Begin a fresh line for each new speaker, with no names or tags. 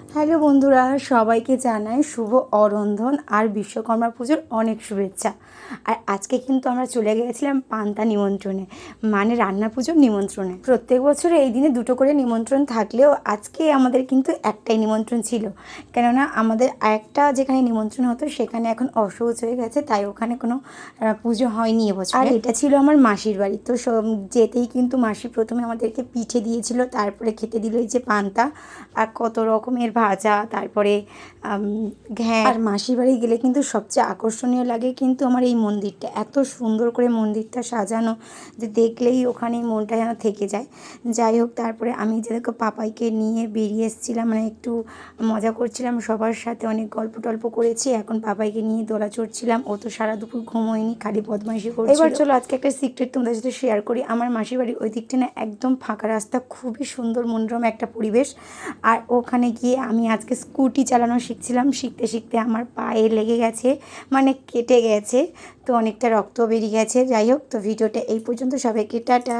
Hello বন্ধুরা, সবাইকে জানাই শুভ অরন্ধন আর বিশ্বকর্মা পুজোর অনেক শুভেচ্ছা। আর আজকে কিন্তু আমরা চলে গিয়েছিলাম পান্তা নিমন্ত্রণে, মানে রান্না পুজোর নিমন্ত্রণে। প্রত্যেক বছর এই দিনে দুটো করে নিমন্ত্রণ থাকলেও আজকে আমাদের কিন্তু একটাই নিমন্ত্রণ ছিল, কেননা আমাদের আরেকটা যেখানে নিমন্ত্রণ হতো সেখানে এখন অসহজ হয়ে গেছে, তাই ওখানে কোনো পুজো হয়নি এবছর। আর এটা ছিল আমার মাসির বাড়ি, তো যেতেই কিন্তু মাসি প্রথমে আমাদেরকে পিঠে দিয়েছিল, তারপরে খেতে দিল এই যে পান্তা আর কত রকমের ভাজা, তারপরে ঘ্যাঁ। আর মাসির বাড়ি গেলে কিন্তু সবচেয়ে আকর্ষণীয় লাগে কিন্তু আমার এই মন্দিরটা, এত সুন্দর করে মন্দিরটা সাজানো যে দেখলেই ওখানে মনটা যেন থেকে যায়। যাই হোক, তারপরে আমি যেরকম পাপাইকে নিয়ে বেরিয়ে এসেছিলাম, মানে একটু মজা করছিলাম সবার সাথে, অনেক গল্প টল্প করেছি। এখন পাপাইকে নিয়ে দোলা চড়ছিলাম, ও তো সারা দুপুর ঘুমোয়নি, খালি বদমাইশি করছিল। এবার চলো আজকে একটা সিক্রেট তোমাদের সাথে শেয়ার করি। আমার মাসির বাড়ি ওই দিকটা না একদম ফাঁকা রাস্তা, খুবই সুন্দর মনোরম একটা পরিবেশ। আর ওখানে গিয়ে আমি আজকে স্কুটি চালানো শিখছিলাম, শিখতে শিখতে আমার পায়ে লেগে গেছে, মানে কেটে গেছে, তো অনেকটা রক্ত বেরিয়ে গেছে। যাই হোক, তো ভিডিওটা এই পর্যন্ত, সবাইকে টাটা।